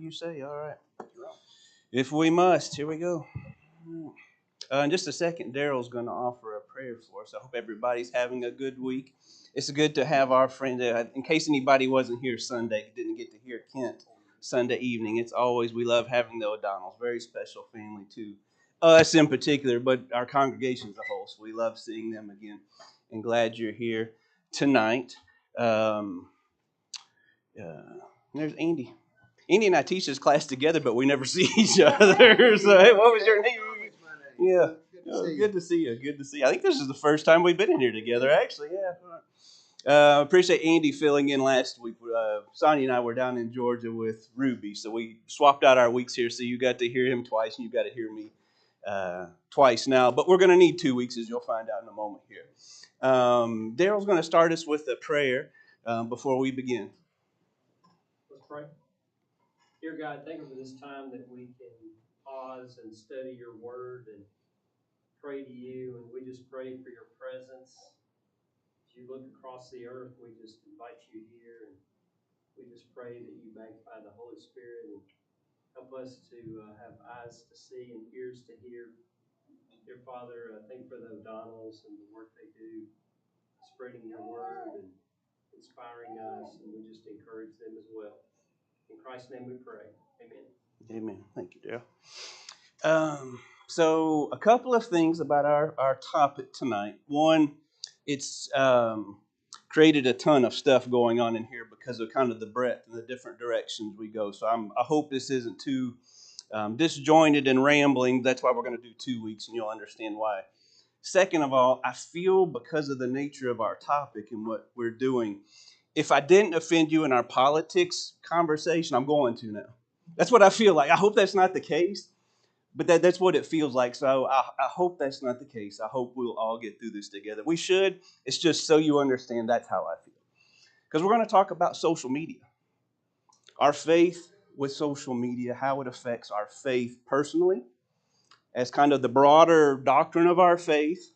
You say, all right. If we must, here we go. In just a second, Daryl's going to offer a prayer for us. I hope everybody's having a good week. It's good to have our friend, in case anybody wasn't here Sunday, didn't get to hear Kent Sunday evening. It's always, we love having the O'Donnells. Very special family to us in particular, but our congregation as a whole. So we love seeing them again. And glad you're here tonight. Um, there's Andy. Andy and I teach this class together, but we never see each other. So, hey, what was your name? Yeah. Good to see you. Good to see you. I think this is the first time we've been in here together, actually. Yeah. Appreciate Andy filling in last week. Sonia and I were down in Georgia with Ruby, so we swapped out our weeks here. So you got to hear him twice, and you got to hear me twice now. But we're going to need 2 weeks, as you'll find out in a moment here. Daryl's going to start us with a prayer before we begin. Let's pray. Dear God, thank you for this time that we can pause and study your word and pray to you. And we just pray for your presence. As you look across the earth, we just invite you here. And we just pray that you magnify the Holy Spirit and help us to have eyes to see and ears to hear. Dear Father, thank you for the O'Donnells and the work they do, spreading your word and inspiring us. And we just encourage them as well. In Christ's name we pray. Amen. Amen. Thank you, Daryl. So a couple of things about our topic tonight. One, it's created a ton of stuff going on in here because of kind of the breadth and the different directions we go. So I hope this isn't too disjointed and rambling. That's why we're going to do 2 weeks, and you'll understand why. Second of all, I feel because of the nature of our topic and what we're doing, if I didn't offend you in our politics conversation, I'm going to now. That's what I feel like. I hope that's not the case, but that's what it feels like. So I hope that's not the case. I hope we'll all get through this together. We should. It's just so you understand that's how I feel. Because we're going to talk about social media, our faith with social media, how it affects our faith personally, as kind of the broader doctrine of our faith,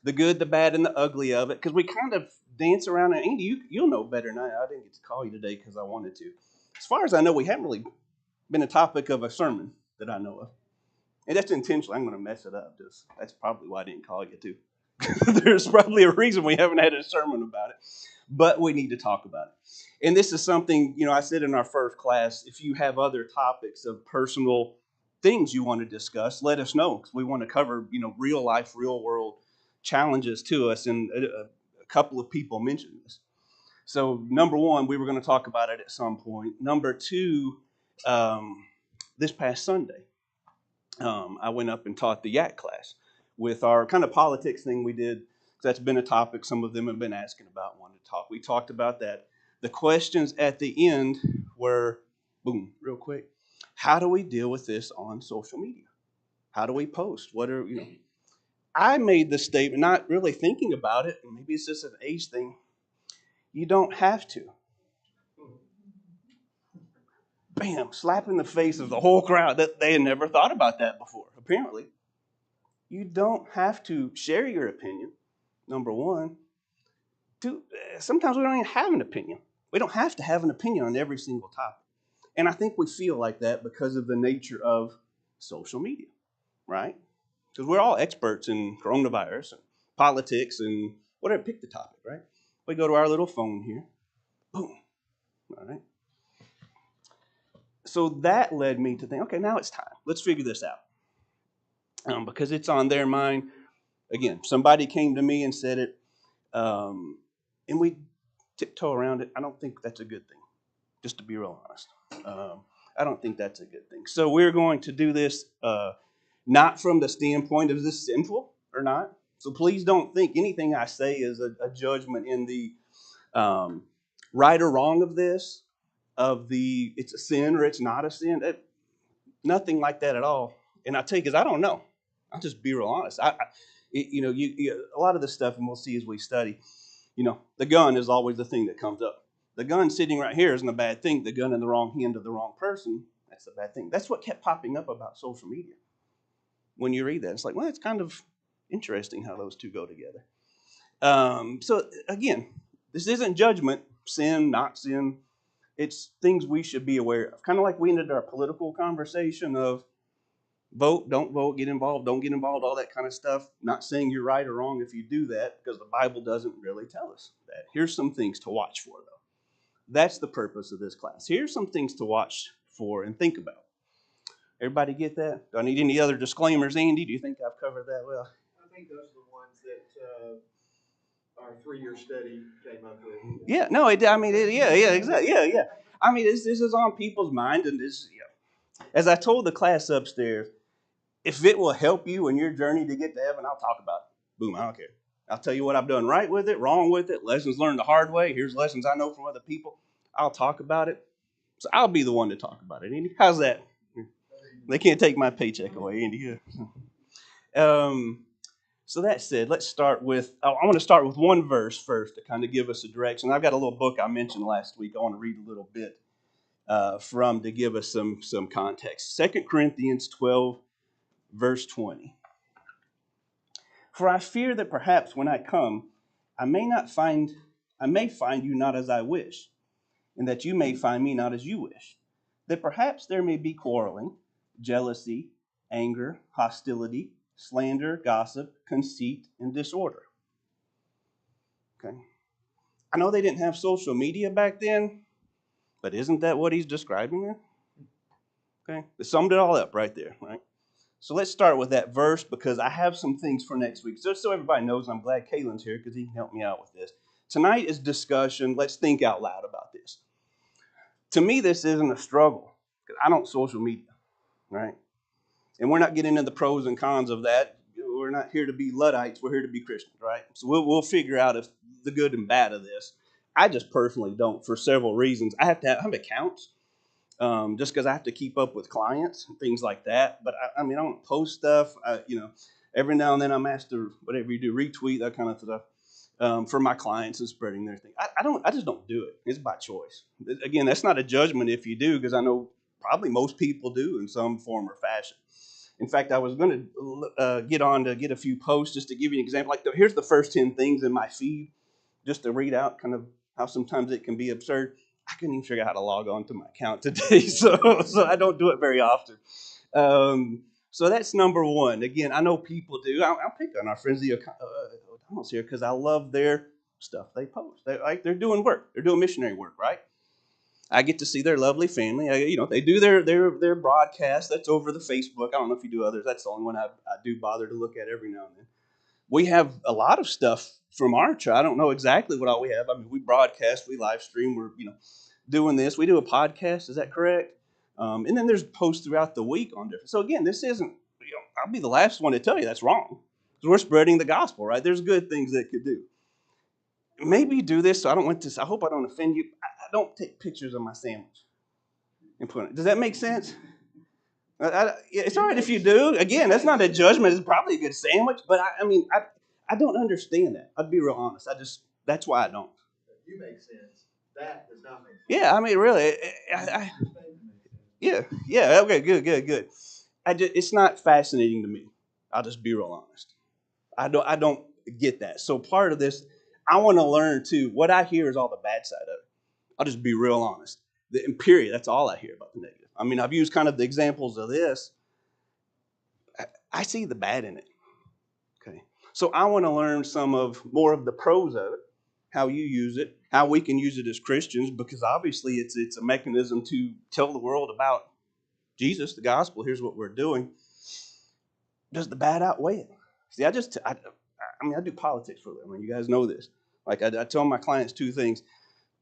the good, the bad, and the ugly of it. Because we kind of dance around. And Andy, you'll know better than I didn't get to call you today because I wanted to. As far as I know, we haven't really been a topic of a sermon that I know of. And that's intentional. I'm going to mess it up. That's probably why I didn't call you too. There's probably a reason we haven't had a sermon about it. But we need to talk about it. And this is something, I said in our first class, if you have other topics of personal things you want to discuss, let us know. Because we want to cover, real life, real world challenges to us. And a couple of people mentioned this. So number one, we were going to talk about it at some point. Number two, this past Sunday, I went up and taught the YAC class with our kind of politics thing we did. That's been a topic some of them have been asking about, wanting to talk. We talked about that. The questions at the end were, boom, real quick. How do we deal with this on social media? How do we post? I made the statement, not really thinking about it. Maybe it's just an age thing. You don't have to. Bam, slap in the face of the whole crowd that they had never thought about that before, apparently. You don't have to share your opinion, number one. Sometimes we don't even have an opinion. We don't have to have an opinion on every single topic. And I think we feel like that because of the nature of social media, right? Because we're all experts in coronavirus and politics and whatever, pick the topic, right? We go to our little phone here, boom, all right? So that led me to think, okay, now it's time. Let's figure this out. Because it's on their mind. Again, somebody came to me and said it, and we tiptoe around it. I don't think that's a good thing, just to be real honest. I don't think that's a good thing. So we're going to do this not from the standpoint of is this sinful or not. So please don't think anything I say is a judgment in the right or wrong of this, it's a sin or it's not a sin. Nothing like that at all. And I tell you, because I don't know. I'll just be real honest. A lot of the stuff, and we'll see as we study, the gun is always the thing that comes up. The gun sitting right here isn't a bad thing. The gun in the wrong hand of the wrong person, that's a bad thing. That's what kept popping up about social media. When you read that, it's like, well, it's kind of interesting how those two go together. So again, this isn't judgment, sin, not sin. It's things we should be aware of. Kind of like we ended our political conversation of vote, don't vote, get involved, don't get involved, all that kind of stuff. Not saying you're right or wrong if you do that, because the Bible doesn't really tell us that. Here's some things to watch for, though. That's the purpose of this class. Here's some things to watch for and think about. Everybody get that? Do I need any other disclaimers, Andy? Do you think I've covered that well? I think those are the ones that our 3-year study came up with. Yeah, no, yeah, exactly, yeah. I mean, this is on people's mind, and this, as I told the class upstairs, if it will help you in your journey to get to heaven, I'll talk about it. Boom, I don't care. I'll tell you what I've done right with it, wrong with it, lessons learned the hard way. Here's lessons I know from other people. I'll talk about it. So I'll be the one to talk about it. Andy, how's that? They can't take my paycheck away, Andy. So that said, let's start with, I want to start with one verse first to kind of give us a direction. I've got a little book I mentioned last week. I want to read a little bit from to give us some context. 2 Corinthians 12, verse 20. For I fear that perhaps when I come, I may find you not as I wish, and that you may find me not as you wish. That perhaps there may be quarreling, jealousy, anger, hostility, slander, gossip, conceit, and disorder. Okay. I know they didn't have social media back then, but isn't that what he's describing there? Okay. They summed it all up right there, right? So let's start with that verse because I have some things for next week. Just so everybody knows, I'm glad Kalen's here because he can help me out with this. Tonight is discussion. Let's think out loud about this. To me, this isn't a struggle because I don't social media, right? And we're not getting into the pros and cons of that. We're not here to be Luddites. We're here to be Christians, right? So we'll figure out if the good and bad of this. I just personally don't for several reasons. I have accounts just because I have to keep up with clients and things like that. But I mean, I don't post stuff. Every now and then I'm asked to, whatever you do, retweet, that kind of stuff for my clients and spreading their thing. I just don't do it. It's by choice. Again, that's not a judgment if you do, because I know probably most people do in some form or fashion. In fact, I was going to get on to get a few posts just to give you an example. Like, here's the first 10 things in my feed, just to read out kind of how sometimes it can be absurd. I couldn't even figure out how to log on to my account today, so I don't do it very often. So that's number one. Again, I know people do. I'll pick on our friends, the O'Donnells here, because I love their stuff they post. They're doing work. They're doing missionary work, right? I get to see their lovely family. They do their broadcast. That's over the Facebook. I don't know if you do others. That's the only one I do bother to look at every now and then. We have a lot of stuff from our church. I don't know exactly what all we have. I mean, we broadcast, we live stream. We're doing this. We do a podcast. Is that correct? And then there's posts throughout the week on different. So again, this isn't. I'll be the last one to tell you that's wrong, because we're spreading the gospel, right? There's good things that could do. Maybe do this. So I don't want this. I hope I don't offend you. I don't take pictures of my sandwich and put it. Does that make sense? It's all right if you do. Again, that's not a judgment. It's probably a good sandwich, but I don't understand that. I'd be real honest. That's why I don't. You make sense. That does not make sense. Yeah, I mean, really. Yeah. Okay, good. It's not fascinating to me. I'll just be real honest. I don't get that. So part of this, I want to learn too. What I hear is all the bad side of it. I'll just be real honest. Period. That's all I hear about the negative. I mean, I've used kind of the examples of this. I see the bad in it. Okay. So I want to learn more of the pros of it, how you use it, how we can use it as Christians, because obviously it's a mechanism to tell the world about Jesus, the gospel. Here's what we're doing. Does the bad outweigh it? See, I do politics for a living. You guys know this. Like I tell my clients two things.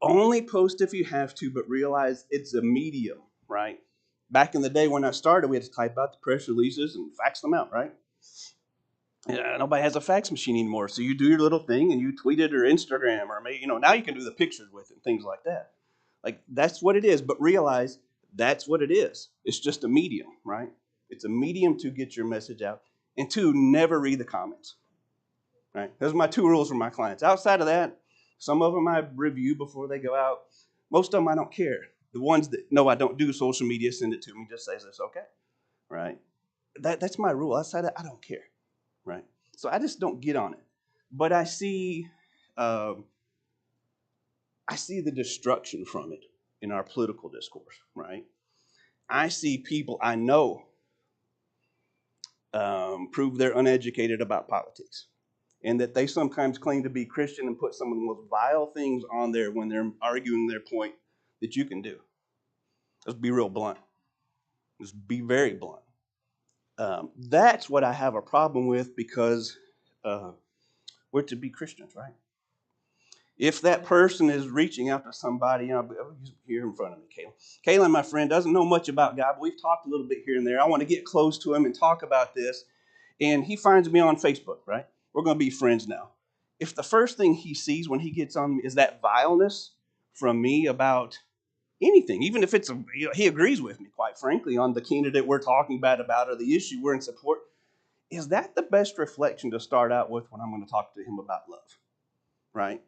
Only post if you have to, but realize it's a medium, right? Back in the day when I started, we had to type out the press releases and fax them out, right? Nobody has a fax machine anymore, so you do your little thing and you tweet it or Instagram, or maybe now you can do the pictures with it and things like that. Like, that's what it is, but realize that's what it is. It's just a medium, right? It's a medium to get your message out. And two, never read the comments, right? Those are my two rules for my clients. Outside of that, some of them I review before they go out. Most of them I don't care. The ones that know I don't do social media, send it to me, just says it's okay, right? That's my rule. Outside of that, I don't care, right? So I just don't get on it. But I see the destruction from it. in our political discourse, right? I see people I know prove they're uneducated about politics, and that they sometimes claim to be Christian and put some of the most vile things on there when they're arguing their point that you can do. Let's be real blunt. Let's be very blunt. That's what I have a problem with, because we're to be Christians, right? If that person is reaching out to somebody, I'll be here in front of me, Kayla. Kayla, my friend, doesn't know much about God, but we've talked a little bit here and there. I want to get close to him and talk about this. And he finds me on Facebook, right? We're going to be friends now. If the first thing he sees when he gets on me is that vileness from me about anything, even if it's he agrees with me, quite frankly, on the candidate we're talking about or the issue we're in support, is that the best reflection to start out with when I'm going to talk to him about love, right?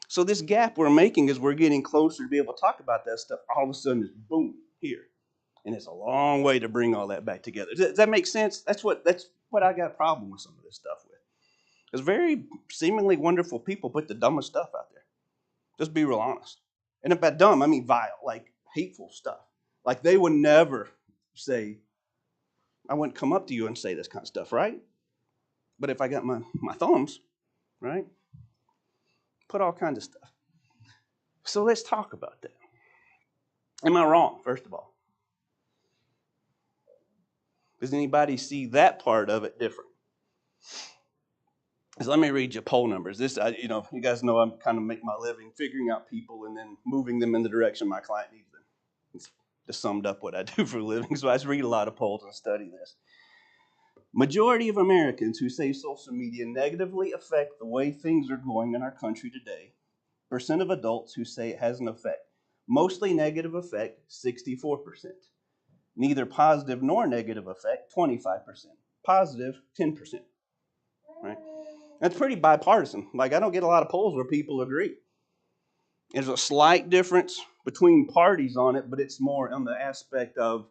So this gap we're making as we're getting closer to be able to talk about that stuff, all of a sudden is boom, here. And it's a long way to bring all that back together. Does that make sense? That's what I got a problem with some of this stuff with. Because very seemingly wonderful people put the dumbest stuff out there. Just be real honest. And by dumb, I mean vile, like hateful stuff. Like they would never say, I wouldn't come up to you and say this kind of stuff, right? But if I got my thumbs, right? Put all kinds of stuff. So let's talk about that. Am I wrong, first of all? Does anybody see that part of it different? So let me read you poll numbers. This, you guys know I'm kind of make my living figuring out people and then moving them in the direction my client needs them. It's just summed up what I do for a living. So I just read a lot of polls and study this. Majority of Americans who say social media negatively affect the way things are going in our country today. Percent of adults who say it has an effect. Mostly negative effect, 64%. Neither positive nor negative effect, 25%. Positive, 10%. Right? That's pretty bipartisan. Like, I don't get a lot of polls where people agree. There's a slight difference between parties on it, but it's more on the aspect of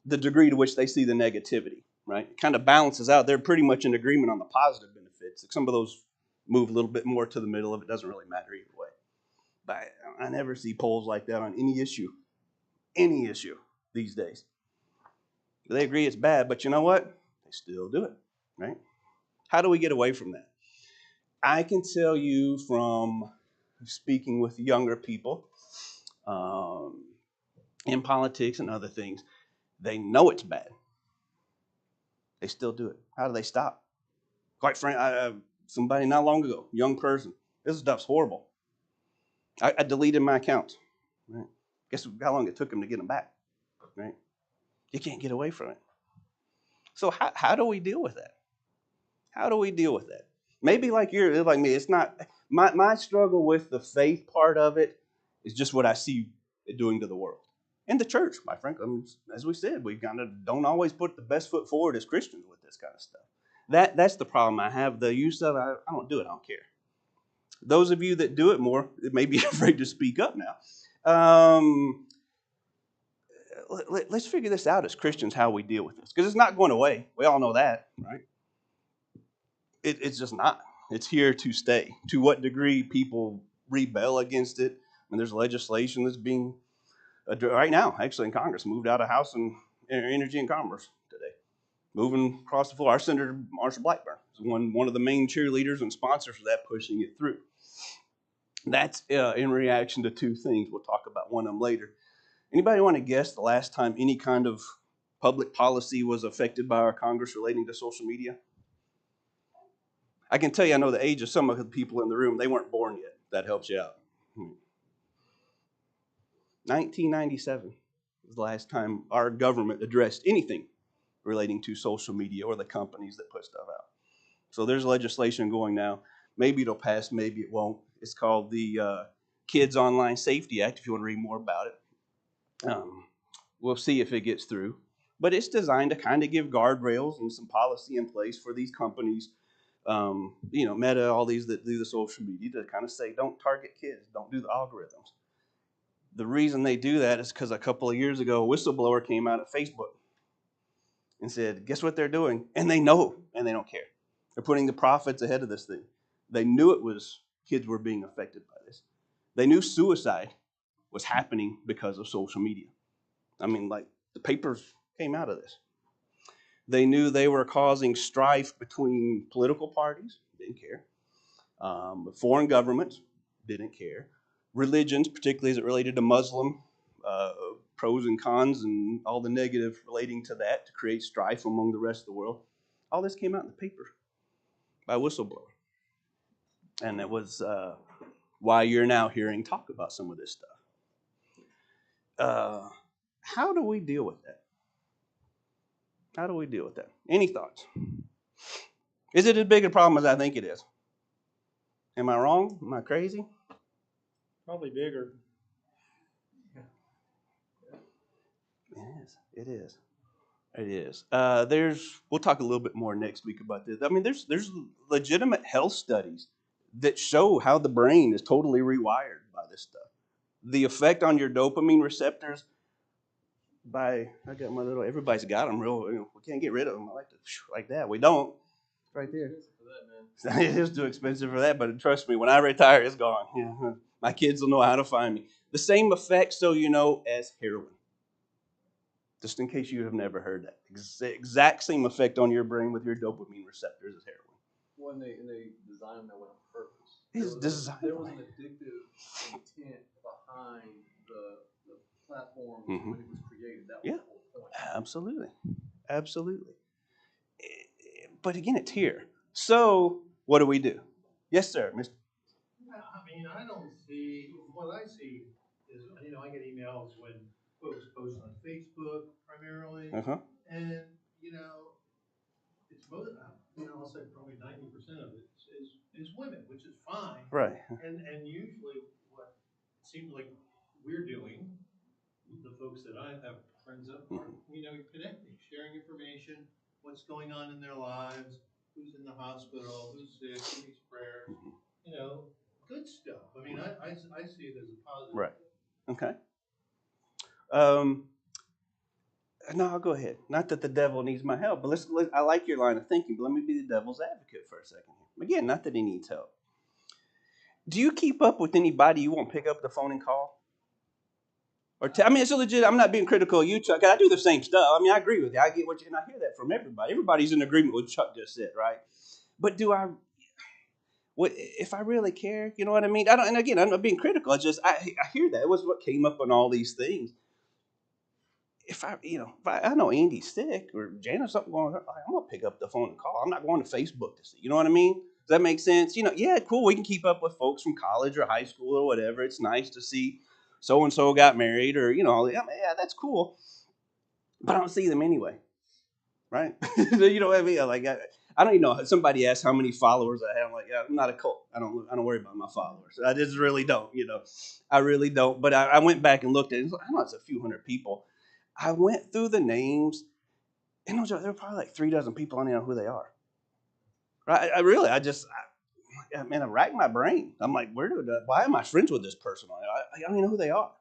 the degree to which they see the negativity, right? It kind of balances out. They're pretty much in agreement on the positive benefits. Some of those move a little bit more to the middle of it. Doesn't really matter either way. But I never see polls like that on any issue these days. They agree it's bad, but you know what? They still do it, right? How do we get away from that? I can tell you from speaking with younger people in politics and other things, they know it's bad. They still do it. How do they stop? Quite frankly, somebody not long ago, young person, this stuff's horrible. I deleted my account. Right? Guess how long it took them to get them back? Right? You can't get away from it. So how do we deal with that? How do we deal with that? Maybe like you're like me, it's not my struggle with the faith part of it is just what I see it doing to the world. And the church, my friend, as we said, we kind of don't always put the best foot forward as Christians with this kind of stuff. That's the problem I have. The use of it, I don't do it, I don't care. Those of you that do it more, may be afraid to speak up now. Let's figure this out as Christians, how we deal with this. Because it's not going away. We all know that, right? It's just not. It's here to stay. To what degree people rebel against it. And there's legislation that's being, right now, actually in Congress, moved out of House and Energy and Commerce today. Moving across the floor. Our Senator Marsha Blackburn is one of the main cheerleaders and sponsors for that, pushing it through. That's in reaction to two things. We'll talk about one of them later. Anybody want to guess the last time any kind of public policy was affected by our Congress relating to social media? I can tell you, I know the age of some of the people in the room. They weren't born yet. That helps you out. 1997 was the last time our government addressed anything relating to social media or the companies that put stuff out. So there's legislation going now. Maybe it'll pass, maybe it won't. It's called the Kids Online Safety Act, if you want to read more about it. We'll see if it gets through. But it's designed to kind of give guardrails and some policy in place for these companies, Meta, all these that do the social media, to kind of say, don't target kids, don't do the algorithms. The reason they do that is because a couple of years ago, a whistleblower came out at Facebook and said, guess what they're doing? And they know, and they don't care. They're putting the profits ahead of this thing. They knew kids were being affected by this. They knew suicide was happening because of social media. I mean, like, the papers came out of this. They knew they were causing strife between political parties, didn't care. Foreign governments, didn't care. Religions, particularly as it related to Muslim, pros and cons and all the negative relating to that to create strife among the rest of the world. All this came out in the paper by a whistleblower. And it was why you're now hearing talk about some of this stuff. How do we deal with that? How do we deal with that? Any thoughts? Is it as big a problem as I think it is? Am I wrong? Am I crazy? Probably bigger. It is. It is. It is. We'll talk a little bit more next week about this. I mean, there's legitimate health studies that show how the brain is totally rewired by this stuff. The effect on your dopamine receptors I got my little, everybody's got them real, we can't get rid of them like that. We don't. It's right there. It is too expensive for that, but trust me, when I retire, it's gone. Yeah. My kids will know how to find me. The same effect, so you know, as heroin. Just in case you have never heard that. Exact same effect on your brain with your dopamine receptors as heroin. When they designed that one on purpose. There was an addictive intent behind the platform when it was created. That was the whole point. Absolutely. Absolutely. But again, it's here. So what do? Yes, sir, Mr. I mean, I don't see, what I see is, I get emails when folks post on Facebook primarily, and, it's most, I'll say probably 90% of it is women, which is fine. Right. And usually what it seems like we're doing, the folks that I have friends of, are, connecting, sharing information, what's going on in their lives, who's in the hospital, who's sick, who needs prayer, good stuff. I mean, I see it as a positive. Right. Okay. No, I'll go ahead. Not that the devil needs my help, but I like your line of thinking, but let me be the devil's advocate for a second. Again, not that he needs help. Do you keep up with anybody you won't pick up the phone and call? I mean, it's legit. I'm not being critical of you, Chuck. I do the same stuff. I mean, I agree with you. I get what you, and I hear that from everybody. Everybody's in agreement with what Chuck just said, right? But if I really care? You know what I mean? I don't. And again, I'm not being critical. I hear that. It was what came up on all these things. If I know Andy's sick or Jana's something going on, I'm gonna pick up the phone and call. I'm not going to Facebook to see. You know what I mean? Does that make sense? Yeah, cool. We can keep up with folks from college or high school or whatever. It's nice to see so and so got married or yeah, that's cool. But I don't see them anyway, right? You know what I mean? Like I don't even know. Somebody asked how many followers I have. I'm like, yeah, I'm not a cult. I don't worry about my followers. I just really don't. I really don't. But I went back and looked at it. I know it's a few hundred people. I went through the names, and there were probably like 3 dozen people. I don't know who they are. Right? I racked my brain. I'm like, why am I friends with this person? I don't even know who they are.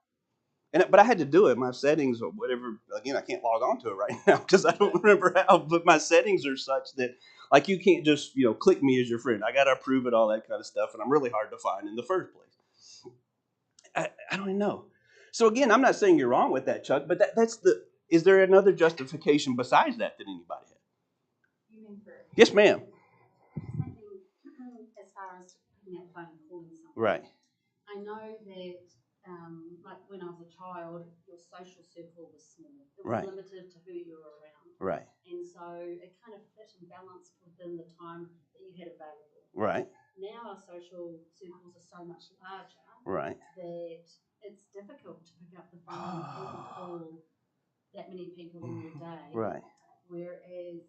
But I had to do it. My settings or whatever. Again, I can't log on to it right now because I don't remember how. But my settings are such that like you can't just click me as your friend. I got to approve it, all that kind of stuff, and I'm really hard to find in the first place. I don't even know. So again, I'm not saying you're wrong with that, Chuck, but is there another justification besides that anybody has? You mean for? Yes, ma'am. Thinking as far as picking up the phone and calling someone. Right. I know that, like when I was a child, your social circle was small. It was limited to who you were around. Right. And so it kind of fit and balanced within the time that you had available. Right. Now our social circles are so much larger. Right. That it's difficult to pick up the phone and call that many people in your day. Right. Whereas,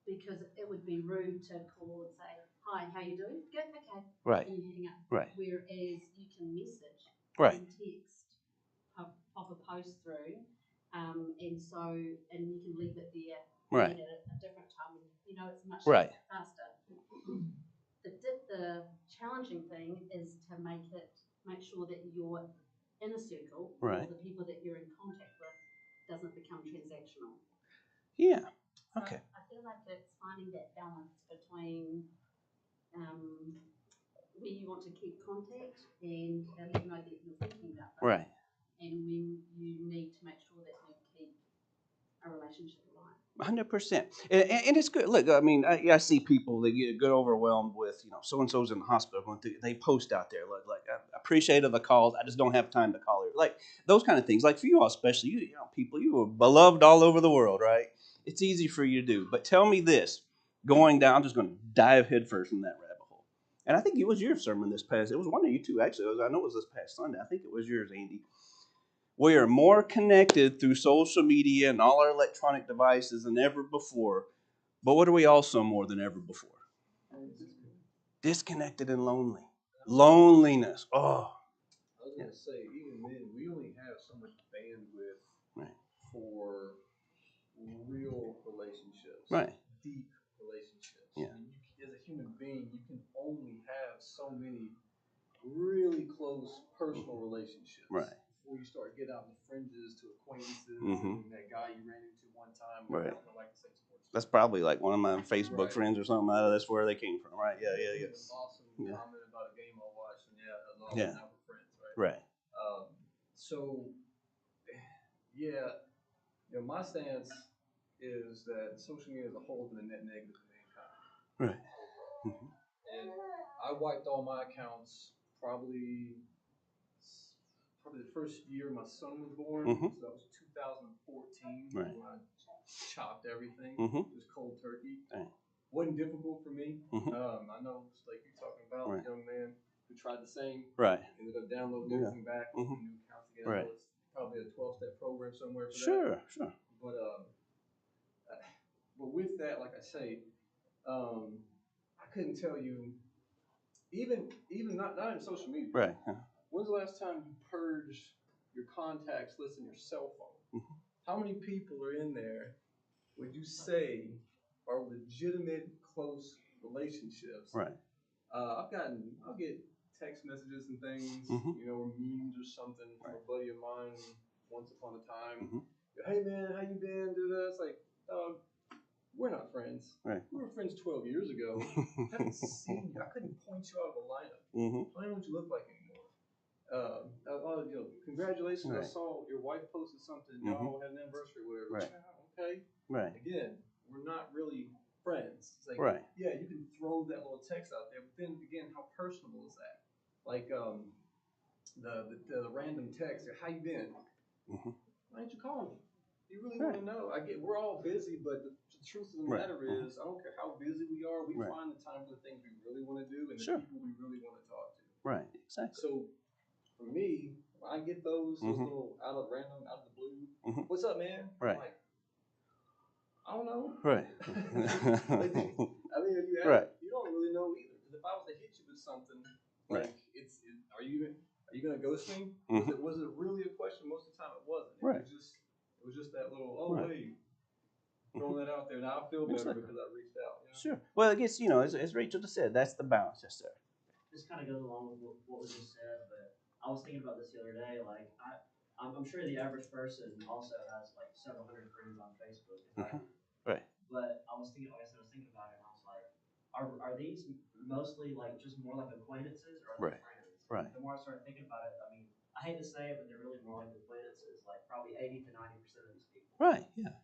because it would be rude to call and say, hi, how you doing? Good, okay. Right. And you hang up. Right. Whereas you can message right. and text, pop a post through, and you can leave it there right. at a different time. It's much right. faster. The challenging thing is to make sure that your inner circle, right. or the people that you're in contact with, doesn't become transactional. Yeah. So okay. I feel like it's finding that balance between where you want to keep contact and let them know that you're thinking about them. Right. and when you need to make sure that you keep a relationship alive. 100%. And it's good. Look, I mean, I see people that get overwhelmed with, so and so's in the hospital going through. They post out there, like I appreciate the calls. I just don't have time to call her. Like those kind of things. Like for you all, especially, people, you are beloved all over the world, right? It's easy for you to do. But tell me this, I'm just going to dive headfirst in that rabbit hole. And I think it was your sermon it was one of you two, actually. I know it was this past Sunday. I think it was yours, Andy. We are more connected through social media and all our electronic devices than ever before. But what are we also more than ever before? Disconnected and lonely. Loneliness. Oh. I was going to say, even then, we only have so much bandwidth for real relationships. Right. Deep relationships. Yeah. I mean, as a human being, you can only have so many really close personal relationships. Right. Before you start getting out in the fringes to acquaintances Mm-hmm. and that guy you ran into one time. Right. Don't like the same sports. That's probably like one of my Facebook friends or something. That's where they came from, right? Yeah. An awesome comment about a game I watched, and that was awesome. Now we're friends, Right. right? So, my stance is that social media as a whole has been a net negative to mankind. Right. Mm-hmm. And I wiped all my accounts probably the first year my son was born. Mm-hmm. So that was 2014. Right. When I chopped everything. Mm-hmm. It was cold turkey. Dang. Wasn't difficult for me. Mm-hmm. I know, just like you're talking about, a young man who tried the same. Right. Ended up downloading everything back, opening new accounts again. Right. I know it's probably a 12-step program somewhere for that. Sure. But with that, like I say, I couldn't tell you, even not in social media. Right. When's the last time you purged your contacts list in your cell phone? Mm-hmm. How many people are in there, would you say, are legitimate close relationships? Right. I'll get text messages and things, Mm-hmm. Or memes or something from Right. a buddy of mine once upon a time. Mm-hmm. Hey man, how you been? It's like, we're not friends. Right. We were friends 12 years ago. I haven't seen you. I couldn't point you out of a lineup. Mm-hmm. I don't know what you look like anymore. Congratulations. Right. I saw your wife posted something. Mm-hmm. Y'all had an anniversary or whatever. Right. Okay. Right. Again, we're not really friends. It's like, right. Yeah, you can throw that little text out there, but then again, how personable is that? Like the random text. How you been? Mm-hmm. Why didn't you call me? You really want to know? We're all busy, but the truth of the matter is, I don't care how busy we are. We find the time for the things we really want to do and the people we really want to talk to. Right. Exactly. So for me, when I get those little out of the blue, what's up, man? Right. I'm like, I don't know. Right. You don't really know either. Because if I was to hit you with something, like are you gonna ghost me? Was it really a question? Most of the time, it wasn't. It was just that little hey, throwing that out there. Now I feel better because I reached out. Sure. Well, I guess as Rachel just said, that's the balance, yes, sir. This kind of goes along with what was just said, but I was thinking about this the other day. Like I'm sure the average person also has like several hundred friends on Facebook. Right. But I was thinking about it, and I was like, are these mostly like just more like acquaintances or are they friends? Right. The more I started thinking about it, I mean, I hate to say it, but they're really more like acquaintances. Like probably 80 to 90% of these people. Right. Yeah.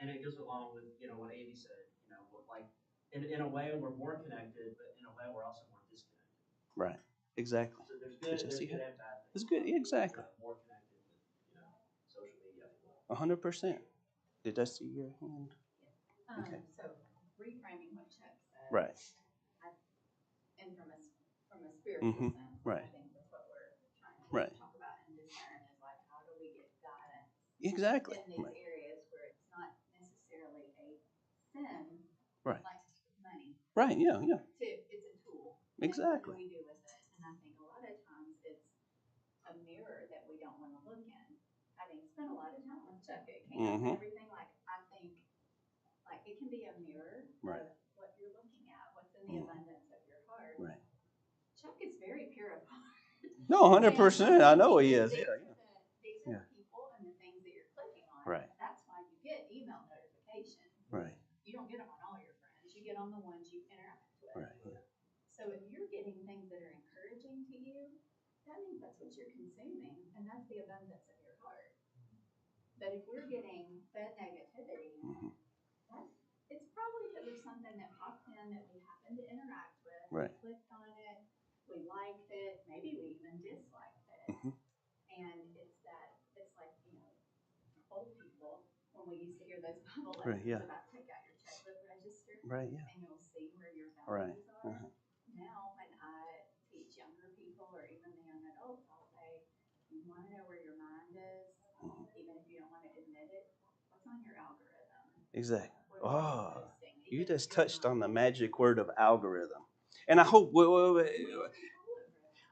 And it goes along with what Andy said. Like in a way we're more connected, but in a way we're also more disconnected. Right. Exactly. So there's good and bad things. It's good. Exactly. More connected with social media. 100%. Did I see your hand? Okay. So reframing what Chuck said. Right. And from a spiritual sense, right. I think that's what we're trying to talk about and discern is like how do we get guidance exactly in these areas where it's not necessarily a sin, right. like money. Right. Yeah. It's a tool. Exactly. What do we do with it? And I think a lot of times it's a mirror that we don't want to look in. Having spent a lot of time with Chuck at camp and everything, like I think like it can be a mirror of what you're looking at, what's in the abundance of your heart. Right. Chuck is very purified. No, 100%. I know he is. These are the people and the things that you're clicking on. Right. That's why you get email notifications. Right. You don't get them on all your friends. You get on the ones you interact with. Right. Yeah. So if you're getting things that are encouraging to you, that means that's what you're consuming, and that's the abundance abundance of your heart. But if we're getting fed negativity, it's probably because there's something that popped in that we happened to interact with. Right. We clicked on it, we liked it, maybe we even disliked it. And it's like, old people, when we used to hear those Bible lessons about take out your checkbook register, and you'll see where your values are. Now, when I teach younger people or even the young adults, I'll say, you want to know where your mind is, even if you don't want to admit it, what's on your algorithm? Exactly. You just touched on the magic word of algorithm. And I hope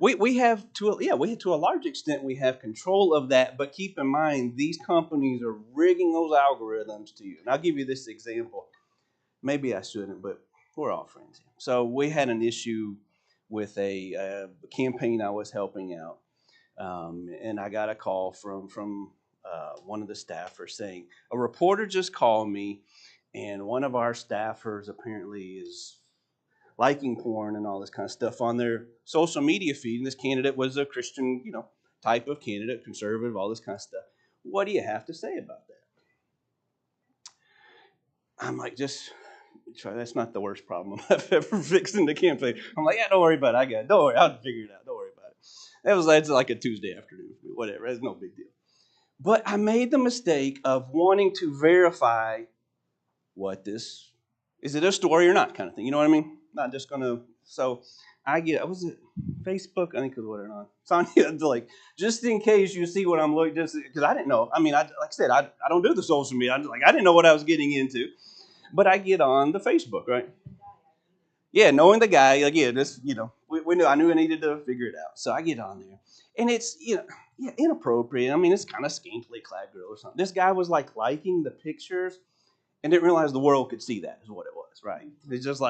we have to a large extent we have control of that, but keep in mind these companies are rigging those algorithms to you. And I'll give you this example. Maybe I shouldn't, but we're all friends here. So we had an issue with a campaign I was helping out, and I got a call from one of the staffers saying a reporter just called me, and one of our staffers apparently is liking porn and all this kind of stuff on their social media feed. And this candidate was a Christian, type of candidate, conservative, all this kind of stuff. What do you have to say about that? I'm like, just try. That's not the worst problem I've ever fixed in the campaign. I'm like, yeah, don't worry about it. I got it. Don't worry, I'll figure it out. Don't worry about it. That's like a Tuesday afternoon, whatever. It's no big deal. But I made the mistake of wanting to verify what this is. It a story or not, kind of thing. You know what I mean? Not just gonna. So was it Facebook? I think it was what or not. Sonya, like, just in case you see what I'm looking, just because I didn't know. I mean, like I said, I don't do the social media. I didn't know what I was getting into. But I get on the Facebook, right? Yeah, knowing the guy, again, we knew I knew I needed to figure it out. So I get on there. And it's, inappropriate. I mean, it's kind of scantily clad girl or something. This guy was like liking the pictures and didn't realize the world could see that is what it was, right? It's just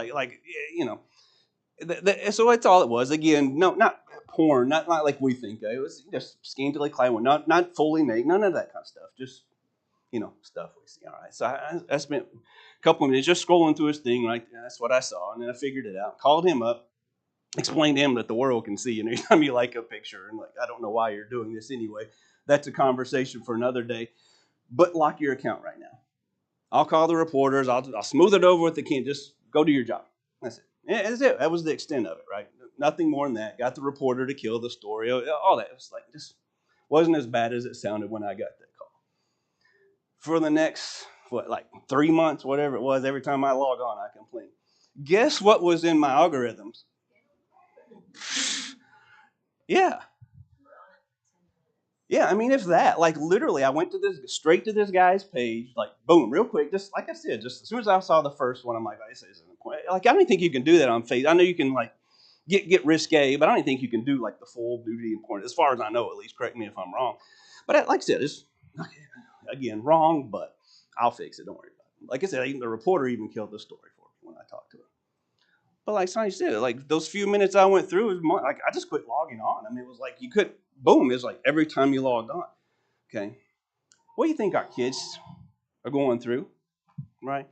so that's all it was. Again, no, not porn, not like we think. It was just scantily clad, not fully naked, none of that kind of stuff. Just stuff we see. All right. So I spent a couple of minutes just scrolling through his thing, right? That's what I saw. And then I figured it out. Called him up, explained to him that the world can see. And anytime you like a picture, and like, I don't know why you're doing this anyway. That's a conversation for another day. But lock your account right now. I'll call the reporters. I'll smooth it over with the kid. Just go do your job. That's it. Yeah, that's it. That was the extent of it, right? Nothing more than that. Got the reporter to kill the story. All that. It was like, just wasn't as bad as it sounded when I got that call. For the next, 3 months, whatever it was, every time I log on, I complain. Guess what was in my algorithms? Yeah. Yeah, I mean, if that, like literally, I went straight to this guy's page, like boom, real quick, just like I said, just as soon as I saw the first one, I'm like, this isn't the point. Like, I don't think you can do that on Facebook. I know you can like get risque, but I don't think you can do like the full nudity and porn, as far as I know, at least. Correct me if I'm wrong. But like I said, it's again wrong, but I'll fix it. Don't worry about it. Like I said, even the reporter even killed the story for me when I talked to him. But like Sonny said, like those few minutes I went through, it was like I just quit logging on. I mean, it was like you could, boom, it was like every time you logged on. Okay. What do you think our kids are going through, right?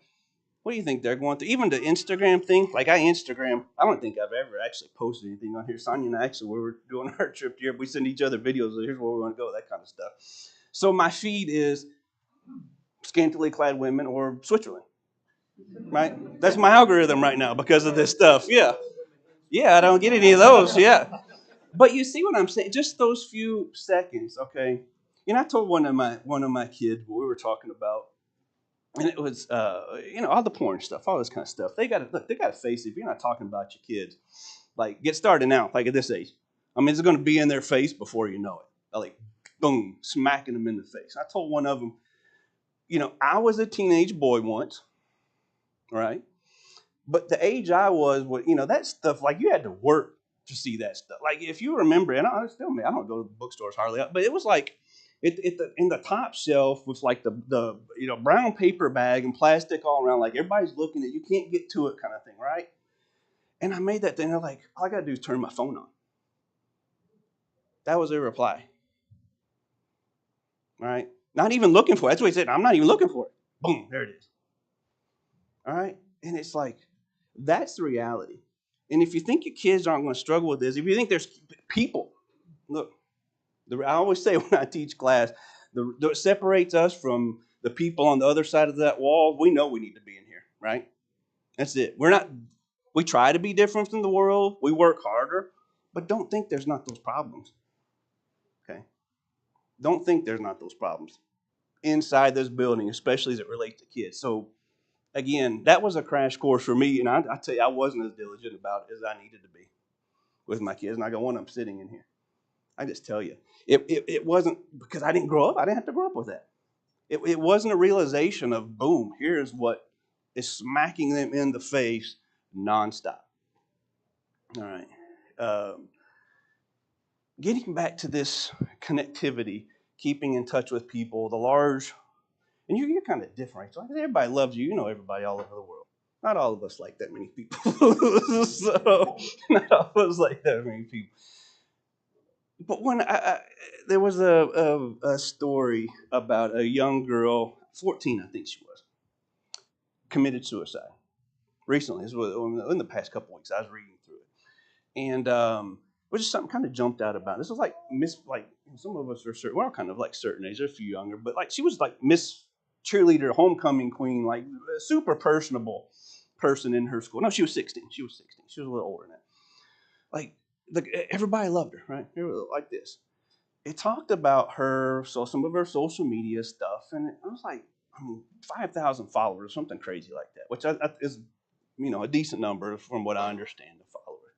What do you think they're going through? Even the Instagram thing, like I don't think I've ever actually posted anything on here. Sonya and I actually, we were doing our trip here, we send each other videos of here's where we want to go, that kind of stuff. So my feed is scantily clad women or Switzerland, right? That's my algorithm right now because of this stuff. Yeah. Yeah, I don't get any of those. Yeah. But you see what I'm saying? Just those few seconds, okay? I told one of my kids what we were talking about, and it was all the porn stuff, all this kind of stuff. They got to face it. If you're not talking about your kids, like get started now, like at this age. I mean, it's going to be in their face before you know it. Like boom, smacking them in the face. I told one of them, I was a teenage boy once, right? But the age I was, that stuff, like you had to work to see that stuff. Like if you remember, and I don't go to bookstores hardly, but it was like in the top shelf with like the brown paper bag and plastic all around, like everybody's looking at you, can't get to it kind of thing, right? And I made that thing. They're like, all I got to do is turn my phone on. That was their reply. All right? Not even looking for it. That's what he said. I'm not even looking for it. Boom, there it is. All right? And it's like, that's the reality. And if you think your kids aren't going to struggle with this, if you think there's people, look, I always say when I teach class, what separates us from the people on the other side of that wall, we know we need to be in here, right? That's it. We try to be different from the world. We work harder, but don't think there's not those problems, okay? Don't think there's not those problems inside this building, especially as it relates to kids. So, again, that was a crash course for me, and I tell you, I wasn't as diligent about it as I needed to be with my kids, and I got one of them sitting in here. I just tell you, it wasn't because I didn't grow up. I didn't have to grow up with that. It wasn't a realization of, boom, here's what is smacking them in the face nonstop. All right. Getting back to this connectivity, keeping in touch with people, the large, and you're kind of different. So everybody loves you. You know everybody all over the world. Not all of us like that many people. So, not all of us like that many people. But when there was a story about a young girl, 14, I think she was, committed suicide recently. This was in the past couple of weeks. I was reading through it, and it was just something kind of jumped out about it. This was like some of us are certain, we're all kind of like certain age, a few younger, but like she was like Miss Cheerleader, homecoming queen, like a super personable person in her school. No, she was 16. She was 16. She was a little older than that. Like everybody loved her, right? Like this. It talked about her, so some of her social media stuff, and I was like, 5,000 followers, something crazy like that, which is, a decent number from what I understand of followers.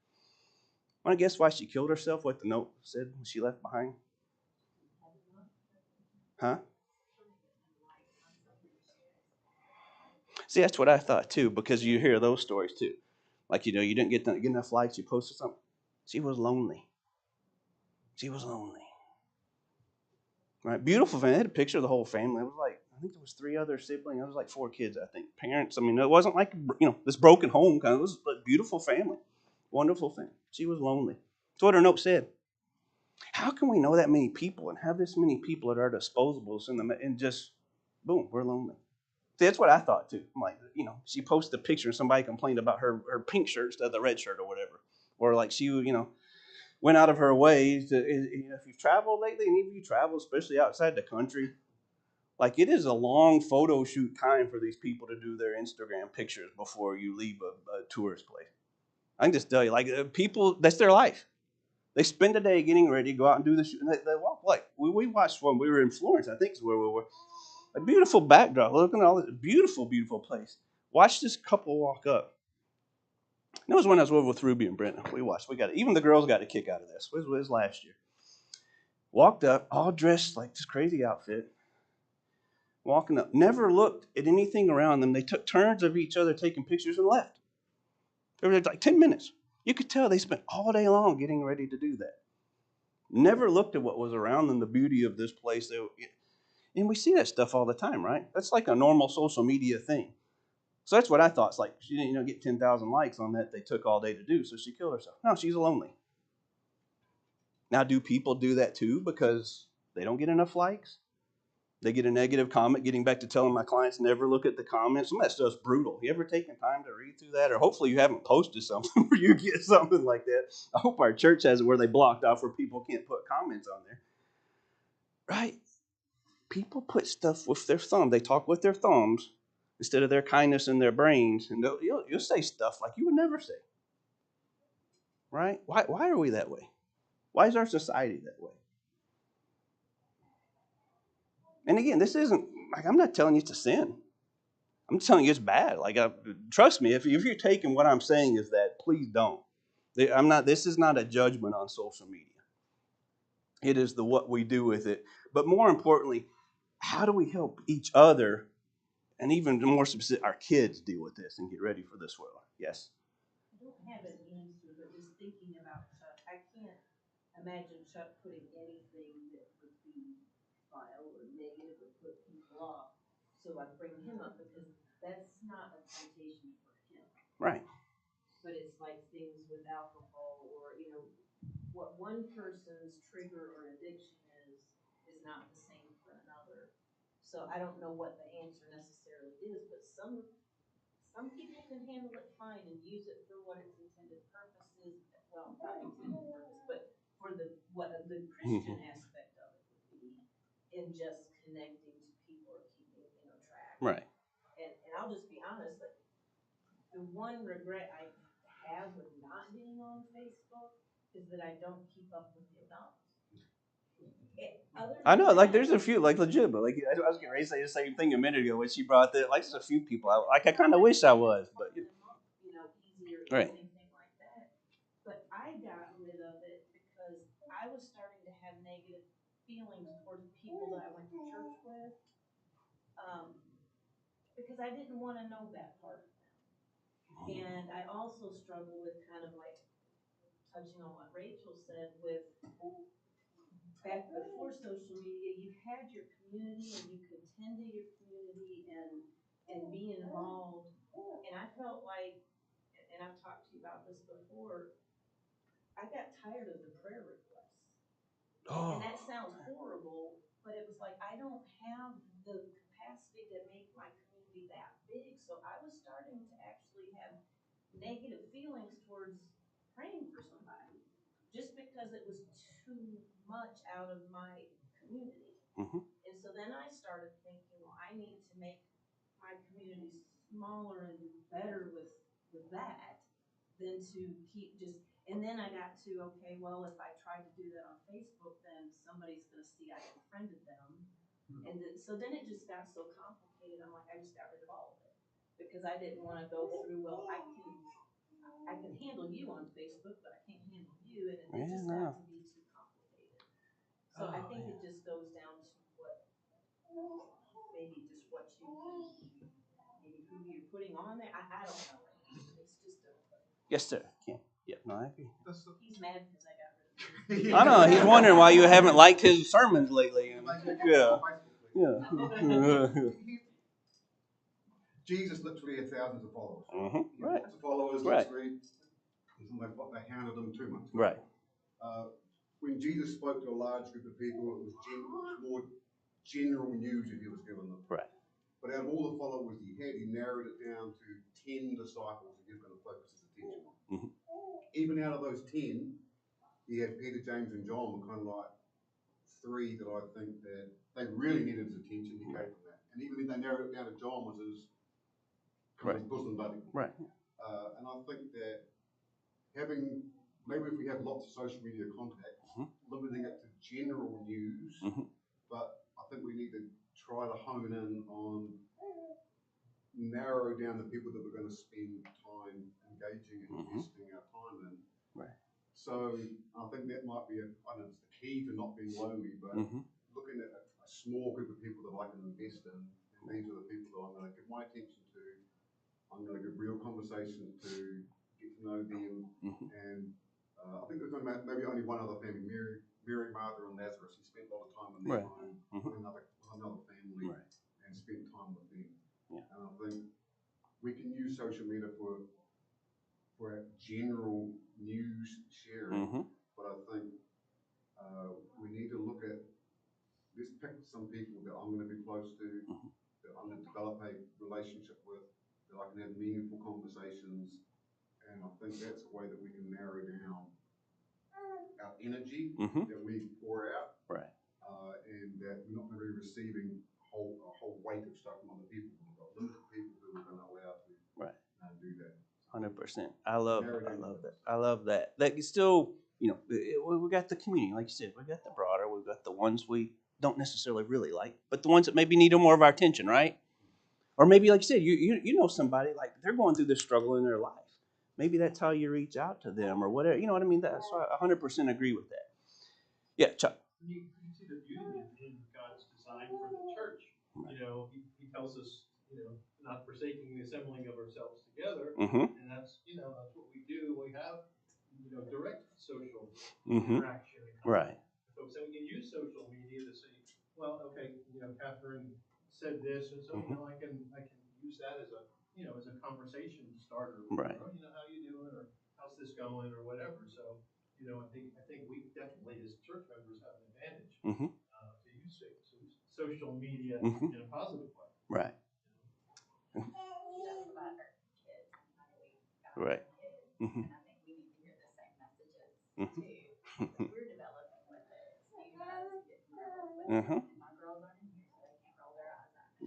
Want to guess why she killed herself? What the note said she left behind? Huh? See, that's what I thought too, because you hear those stories too. Like, you didn't get enough likes, you posted something. She was lonely. She was lonely. Right? Beautiful family. They had a picture of the whole family. It was like, I think there was 3 other siblings. It was like 4 kids, I think. Parents. I mean, it wasn't like, this broken home kind of. It was a beautiful family. Wonderful thing. She was lonely. That's what her note said. How can we know that many people and have this many people at our disposables and just, boom, we're lonely? See, that's what I thought too. I'm like, she posted a picture and somebody complained about her pink shirt instead of the red shirt or whatever. Or like she, went out of her way to, if you've traveled lately, and even if you travel, especially outside the country, like it is a long photo shoot time for these people to do their Instagram pictures before you leave a tourist place. I can just tell you, like people, that's their life. They spend a day getting ready to go out and do the shoot, and they walk. Like we watched when we were in Florence, I think is where we were. A beautiful backdrop, looking at all this beautiful, beautiful place. Watch this couple walk up. And it was when I was over with Ruby and Brenton. We watched. Even the girls got a kick out of this. It was last year. Walked up, all dressed like this crazy outfit. Walking up, never looked at anything around them. They took turns of each other taking pictures and left. They were like 10 minutes. You could tell they spent all day long getting ready to do that. Never looked at what was around them, the beauty of this place. And we see that stuff all the time, right? That's like a normal social media thing. So that's what I thought. It's like she didn't get 10,000 likes on that they took all day to do, so she killed herself. No, she's lonely. Now, do people do that too because they don't get enough likes? They get a negative comment, getting back to telling my clients never look at the comments. Some of that stuff's brutal. You ever taken time to read through that? Or hopefully you haven't posted something where you get something like that. I hope our church has it where they blocked off where people can't put comments on there. Right? People put stuff with their thumb. They talk with their thumbs instead of their kindness in their brains. And you'll say stuff like you would never say. Right? Why are we that way? Why is our society that way? And again, this isn't, like, I'm not telling you to sin. I'm telling you it's bad. Like, trust me, if you're taking what I'm saying is that, please don't. This is not a judgment on social media. It is what we do with it. But more importantly, how do we help each other, and even more specific, our kids deal with this and get ready for this world? Yes? I don't have an answer, but just thinking about Chuck, I can't imagine Chuck putting anything that would be vile or negative or put people off. So I bring him up because that's not a temptation for him. Right. But it's like things with alcohol or, what one person's trigger or addiction is not the same for another. So I don't know what the answer necessarily is, but some people can handle it fine and use it for what its intended purpose is. Well, not intended purpose, but for what a good Christian aspect in just connecting to people or keeping, track. Right. And I'll just be honest, like, the one regret I have with not being on Facebook is that I don't keep up with the events. I know, like there's a few, like legit, but like I was getting ready to say the same thing a minute ago when she brought that. Like there's a few people I kind of wish I was, but easier, right. anything like that. But I got rid of it because I was starting to have negative feelings towards people that I went to church with, because I didn't want to know that part of them. And I also struggle with kind of like touching on what Rachel said with back before social media, you had your community and you could tend to your community and be involved. And I felt like, and I've talked to you about this before, I got tired of the prayer requests. And that sounds horrible, but it was like, I don't have the capacity to make my community that big. So I was starting to actually have negative feelings towards praying for somebody just because it was too much out of my community. Mm-hmm. And so then I started thinking, well, I need to make my community smaller and do better with that than to keep just. And then I got to, okay, well, if I try to do that on Facebook, then somebody's going to see I befriended them. And so then it just got so complicated. I'm like, I just got rid of all of it because I didn't want to go through, well, I can handle you on Facebook, but I can't handle you. And it just got to be too complicated. So I think it just goes down to maybe just what maybe who you're putting on there. I don't know. It's just a. Yes, sir. Yeah, no, I agree. He's mad because I got rid of him. I know. He's wondering why you haven't liked his sermons lately. Yeah. Jesus literally had thousands of followers. Mm-hmm. Right. Lots of followers, literally. It's almost like they hounded him too much. Right. When Jesus spoke to a large group of people, it was more general news that he was giving them. Right. But out of all the followers he had, he narrowed it down to 10 disciples that he was going to focus his attention on. Mm-hmm. Even out of those 10, he had Peter, James, and John were kind of like three that I think that they really needed his attention. He gave them that. And even then they narrowed it down to John was his kind of bosom buddy. Right. And I think that maybe if we have lots of social media contact, limiting it to general news, but I think we need to try to hone in on narrow down the people that we're going to spend time engaging and investing our time in. Right. So I think that might be it's the key to not being lonely, but looking at a small group of people that I can invest in, and these are the people that I'm going to give my attention to. I'm going to give real conversation to get to know them, and I think there's maybe only one other family, Mary, Martha, and Lazarus. He spent a lot of time in their home with another family and spent time with them. Yeah. And I think we can use social media for general news sharing, but I think we need to look at, let's pick some people that I'm going to be close to, that I'm going to develop a relationship with, that I can have meaningful conversations, and I think that's a way that we can narrow down our energy that we pour out, and that we're not going to be receiving a whole weight of stuff from other people. We've got limited people who we're going to allow to do that. 100%. I love that. I love that. That you still, we got the community, like you said. We got the broader. We've got the ones we don't necessarily really like, but the ones that maybe need more of our attention, right? Or maybe, like you said, you know somebody like they're going through this struggle in their life. Maybe that's how you reach out to them or whatever. You know what I mean? That's why I 100% agree with that. Yeah, Chuck. You see the beauty in God's design for the church. He tells us, not forsaking the assembling of ourselves together, and that's what we do. We have, direct social interaction. Right. So we can use social media to say, well, okay, Catherine said this, and so I can use that as a conversation starter. Right. How you doing, or how's this going, or whatever. So I think we definitely as church members have an advantage to use social media in a positive way. Right. That's about our kids. Right. And I think we need to hear the same messages too. We're developing with it. You guys get to develop with it. And my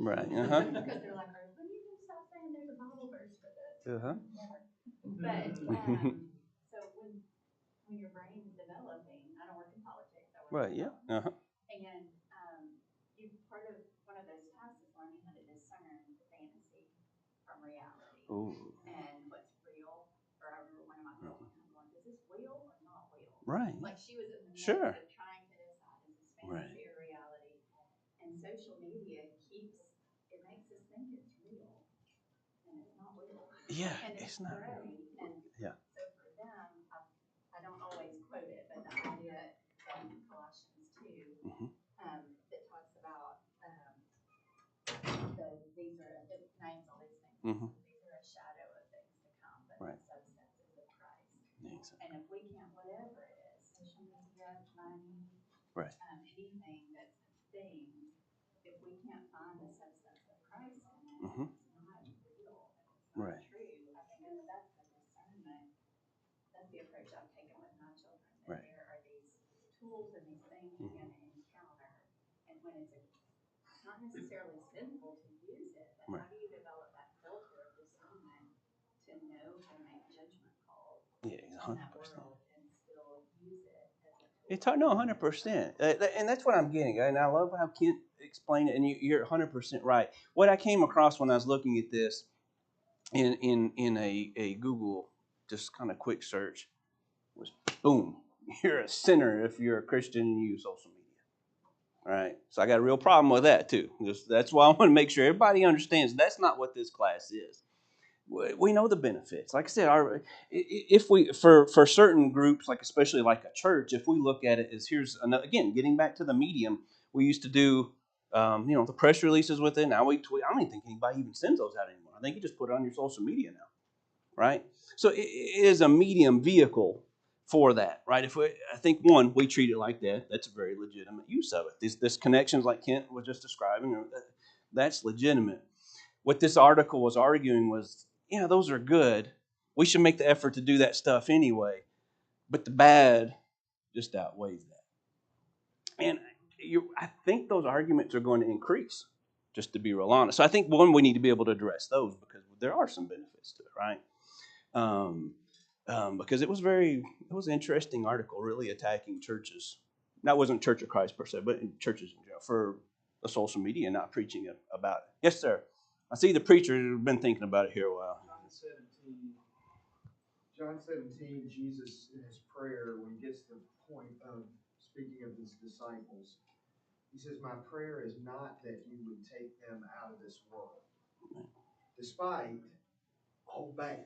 Right. Because they're like, when are you going to stop saying there's a Bible verse for this? Never. But so when your brain's developing, I don't work in politics. I work Right. in Yeah. and you part of one of those tasks is learning how to discern fantasy from reality. Ooh. And what's real. Or I remember one of my girls one time going, is this real or not real? Right. Like she was in the midst Sure. of trying to decide is this fantasy or reality. And social media makes us think it's real. And it's not real. Yeah, And it's not real. And Yeah. so for them, I don't always quote it, but the idea in Colossians 2 that talks about these are it names all these things. These are a shadow of things to come, but the substance is of Christ. Exactly. And if we can't, whatever it is, social media, money, anything that's a thing, if we can't find the substance of Christ in it, it's not real. It's not true. I think that's the discernment. That's the approach I've taken with my children. That there are these tools and these things you're going to encounter, and when it's not necessarily sinful to use it, but how do you develop that filter of discernment to know how to make judgment calls in that world and still use it as a tool? It's hard, no, 100%, and that's what I'm getting at. And I love how Kent explained it, and you're 100% right. What I came across when I was looking at this in a Google just kind of quick search was boom, you're a sinner if you're a Christian and you use social media. All right, so I got a real problem with that too. That's why I want to make sure everybody understands that's not what this class is. We know the benefits. Like I said, if we for certain groups, like especially like a church, if we look at it as here's another, again, getting back to the medium, we used to do the press releases with it. Now we tweet. I don't even think anybody even sends those out anymore. I think you just put it on your social media now, right? So it is a medium vehicle for that, right? I think we treat it like that. That's a very legitimate use of it. This connections like Kent was just describing, that's legitimate. What this article was arguing was, those are good. We should make the effort to do that stuff anyway. But the bad just outweighs that. And I think those arguments are going to increase, just to be real honest. So I think, we need to be able to address those because there are some benefits to it, right? Because it was an interesting article, really attacking churches. That wasn't Church of Christ per se, but in churches in general, for the social media and not preaching about it. Yes, sir. I see the preacher has been thinking about it here a while. John 17, Jesus in his prayer, when he gets to the point of speaking of his disciples, he says, my prayer is not that you would take them out of this world, despite all bad,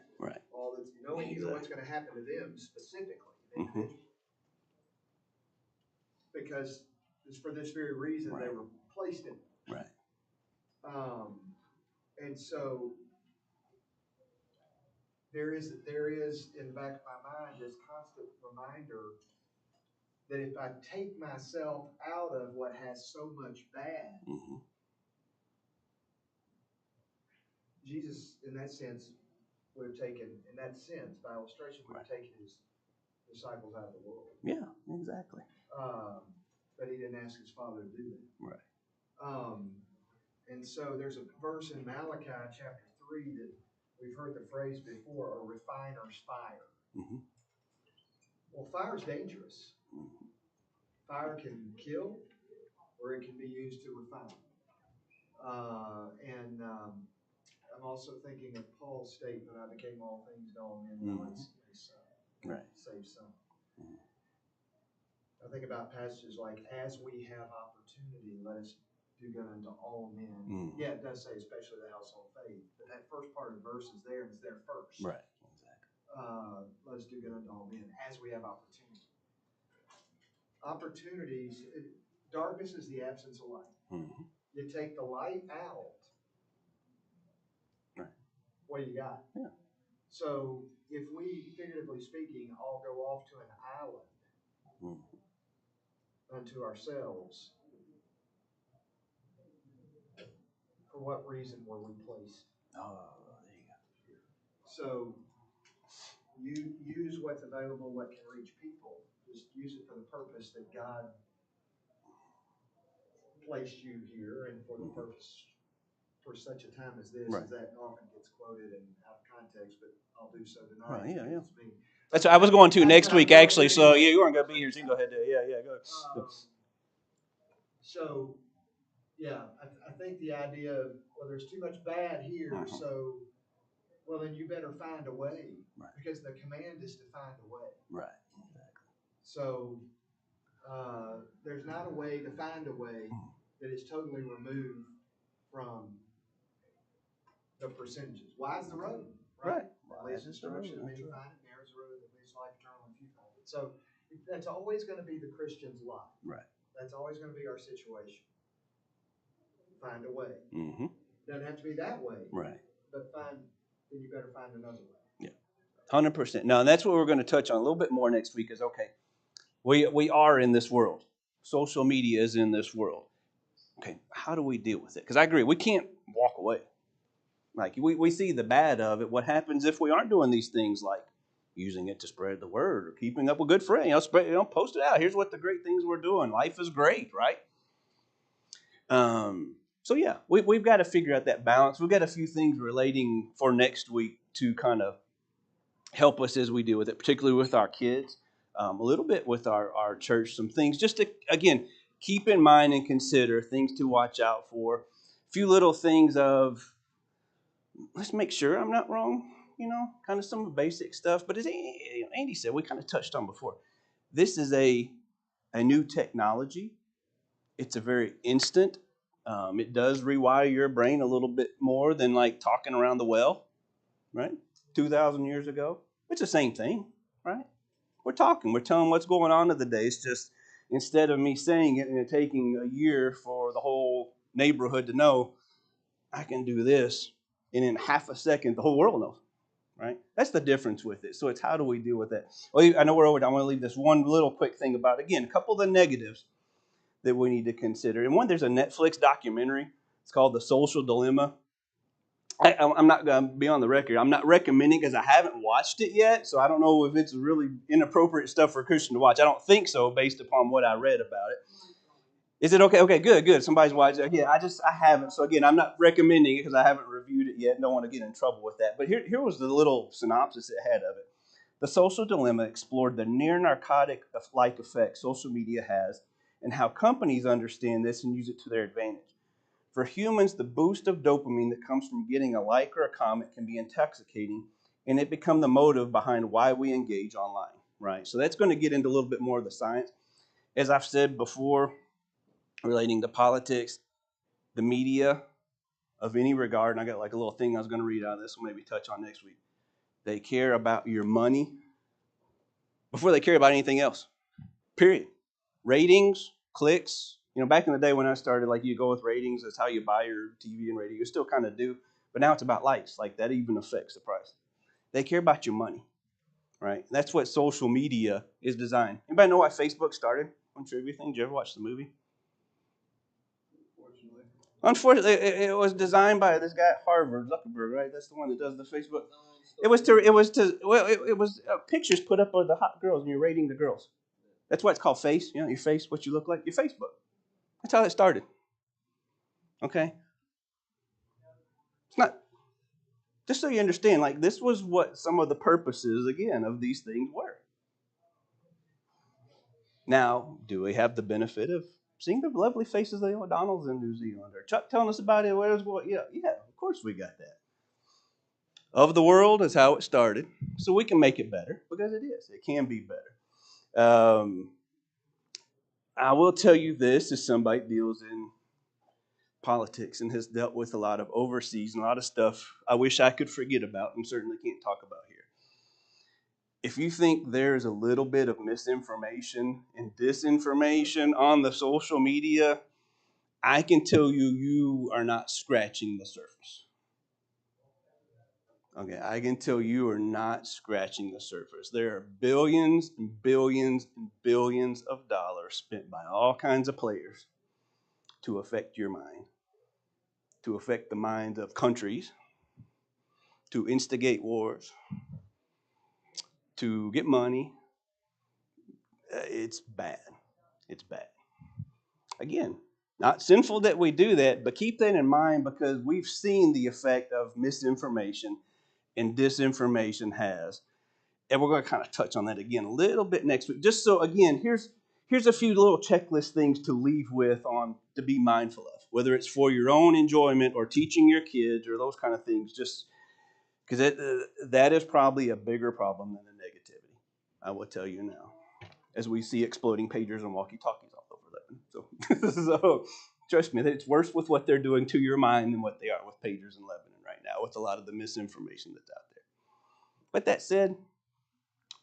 all that's knowing even what's going to happen to them specifically, individually. Because it's for this very reason they were placed in it. And so there is in the back of my mind this constant reminder that if I take myself out of what has so much bad, Jesus, in that sense, would have taken, by illustration, would have taken his disciples out of the world. Yeah, exactly. But he didn't ask his Father to do that. And so there's a verse in Malachi chapter 3 that we've heard the phrase before, a refiner's fire. Well, fire's dangerous. Fire can kill, or it can be used to refine. I'm also thinking of Paul's statement, I became all things to all men, that I might save some. I think about passages like, as we have opportunity, let us do good unto all men. Yeah, it does say especially the household faith, but that first part of the verse is there, and it's there first. Right, exactly. Let us do good unto all men, as we have opportunity. Opportunities, darkness is the absence of light. You take the light out, what do you got? Yeah. So if we, figuratively speaking, all go off to an island unto ourselves, for what reason were we placed? Oh, there you go. So you use what's available, what can reach people. Just use it for the purpose that God placed you here and for the purpose for such a time as this, Right. as that often gets quoted and out of context, but I'll do so tonight. Right, yeah, yeah. It's me. That's what I was going to next week, actually. So, Anyway. yeah, you weren't going to be here, so you can go ahead. Yeah, go. So, yeah, I think the idea of, well, there's too much bad here, so, well, then you better find a way. Right. Because the command is to find a way. Right, exactly. So, there's not a way to find a way that is totally removed from the percentages. Wide's the road, right? Wide is the road, Destruction, that's many right. find it, narrow's the road that leads to life eternal, and few find it. So that's always going to be the Christian's lot. Right. That's always going to be our situation. Find a way. Mm-hmm. Doesn't have to be that way. Right. But then you better find another way. Yeah. 100%. Now, and that's what we're going to touch on a little bit more next week is, okay, we are in this world. Social media is in this world. Okay, how do we deal with it? Because I agree, we can't walk away. Like, we see the bad of it. What happens if we aren't doing these things like using it to spread the word or keeping up with good friends? Post it out. Here's what the great things we're doing. Life is great, right? So, yeah, we've got to figure out that balance. We've got a few things relating for next week to kind of help us as we deal with it, particularly with our kids, a little bit with our church, some things just to, again, keep in mind and consider things to watch out for. A few little things of, let's make sure I'm not wrong, kind of some basic stuff. But as Andy said, we kind of touched on before, this is a new technology. It's a very instant. It does rewire your brain a little bit more than like talking around the well, right? 2,000 years ago. It's the same thing, right? We're telling what's going on in the day. It's just instead of me saying it and it taking a year for the whole neighborhood to know, I can do this, and in half a second, the whole world knows, right? That's the difference with it. So it's how do we deal with that? Well, I know we're over. I want to leave this one little quick thing about, again, a couple of the negatives that we need to consider. And one, there's a Netflix documentary. It's called The Social Dilemma. I'm not going to be on the record. I'm not recommending because I haven't watched it yet, so I don't know if it's really inappropriate stuff for a Christian to watch. I don't think so, based upon what I read about it. Is it okay? Okay, good. Somebody's watching it. Yeah, I haven't. So again, I'm not recommending it because I haven't reviewed it yet. Don't want to get in trouble with that. But here was the little synopsis it had of it. The Social Dilemma explored the near narcotic-like effect social media has and how companies understand this and use it to their advantage. For humans, the boost of dopamine that comes from getting a like or a comment can be intoxicating, and it become the motive behind why we engage online, right? So that's going to get into a little bit more of the science. As I've said before, relating to politics, the media of any regard, and I got like a little thing I was going to read out of this, we'll maybe touch on next week. They care about your money before they care about anything else, period. Ratings, clicks. Back in the day when I started, like you go with ratings, that's how you buy your TV and radio. You still kind of do, but now it's about likes. Like that even affects the price. They care about your money, right? That's what social media is designed. Anybody know why Facebook started on trivia thing? Did you ever watch the movie? Unfortunately, it was designed by this guy at Harvard, Zuckerberg, right? That's the one that does the Facebook. It was pictures put up of the hot girls, and you're rating the girls. That's why it's called Face. Your face, what you look like, your Facebook. That's how it started. Okay? It's not, just so you understand, like this was what some of the purposes, again, of these things were. Now, do we have the benefit of seeing the lovely faces of the O'Donnells in New Zealand? Or Chuck telling us about it, yeah, of course we got that. Of the world is how it started. So we can make it better, because it is. It can be better. I will tell you this, as somebody deals in politics and has dealt with a lot of overseas and a lot of stuff I wish I could forget about and certainly can't talk about here. If you think there's a little bit of misinformation and disinformation on the social media, I can tell you are not scratching the surface. Okay, I can tell you are not scratching the surface. There are billions and billions and billions of dollars spent by all kinds of players to affect your mind, to affect the minds of countries, to instigate wars, to get money. It's bad. It's bad. Again, Not sinful that we do that, but keep that in mind because we've seen the effect of misinformation and disinformation has. And we're going to kind of touch on that again a little bit next week. Just so, again, here's a few little checklist things to leave with on to be mindful of, whether it's for your own enjoyment or teaching your kids or those kind of things, just because that is probably a bigger problem than the negativity. I will tell you now, as we see exploding pagers and walkie-talkies all over Lebanon. So trust me, it's worse with what they're doing to your mind than what they are with pagers in Lebanon right now, with a lot of the misinformation that's out there. But that said,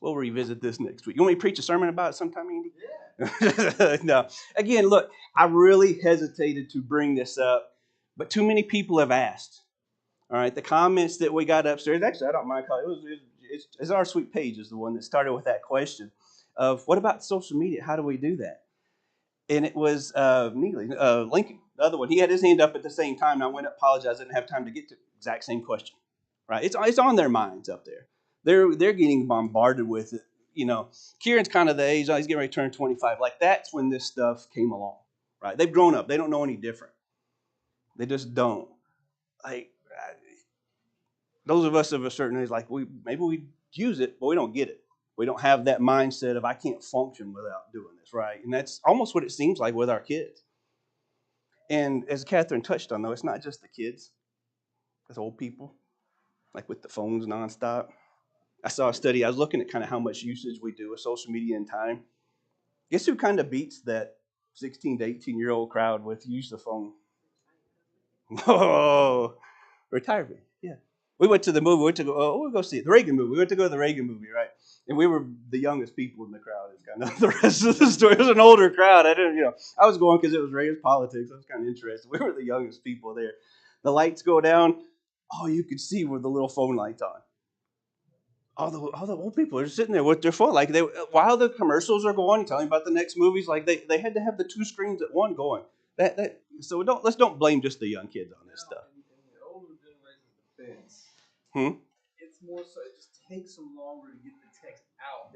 we'll revisit this next week. You want me to preach a sermon about it sometime, Andy? Yeah. No. Again, look, I really hesitated to bring this up, but too many people have asked. All right, the comments that we got upstairs, actually, I don't mind calling it's our sweet page is the one that started with that question of what about social media? How do we do that? And it was Neely, Lincoln, the other one. He had his hand up at the same time, and I went to apologize. I didn't have time to get to the exact same question. Right? It's on their minds up there. They're getting bombarded with it. You know, Kieran's kind of the age, he's getting ready to turn 25. Like, that's when this stuff came along. Right? They've grown up. They don't know any different. They just don't. Like, those of us of a certain age, like, maybe we use it, but we don't get it. We don't have that mindset of I can't function without doing this, right? And that's almost what it seems like with our kids. And as Catherine touched on, though, it's not just the kids. It's old people, like with the phones nonstop. I saw a study. I was looking at kind of how much usage we do of social media in time. Guess who kind of beats that 16 to 18-year-old crowd with use of the phone? Oh, retirement. Yeah. We went to the movie. We'll go see it. The Reagan movie. We went to go to the Reagan movie, right? And we were the youngest people in the crowd. Is kind of the rest of the story. It was an older crowd. I was going because it was Reagan's politics. I was kind of interested. We were the youngest people there. The lights go down. All you could see were the little phone lights on. All the old people are sitting there with their phone, like while the commercials are going, telling about the next movies, like they had to have the two screens at one going. So let's don't blame just the young kids on this stuff. In the older generation's defense, It's more so it just takes them longer to get the text out.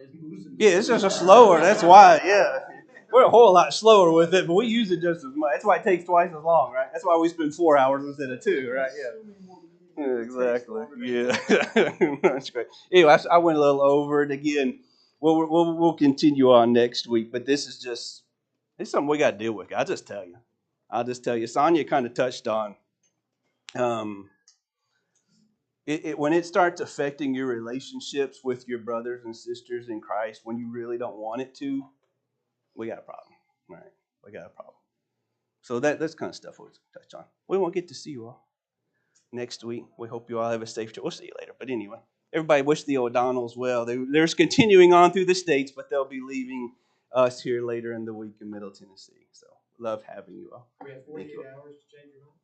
Yeah, it's just slower. That's why. Yeah, we're a whole lot slower with it, but we use it just as much. That's why it takes twice as long, right? That's why we spend 4 hours instead of 2, right? Yeah, exactly. Yeah, that's great. Anyway, I went a little over it again. We'll continue on next week, but this is it's something we got to deal with. I'll just tell you. Sonia kind of touched on when it starts affecting your relationships with your brothers and sisters in Christ, when you really don't want it to, we got a problem, right? We got a problem. So that's kind of stuff we'll touch on. We won't get to see you all next week. We hope you all have a safe trip. We'll see you later. But anyway, everybody wish the O'Donnells well. They're continuing on through the States, but they'll be leaving us here later in the week in Middle Tennessee. So love having you all. We have 48 hours to change your mind.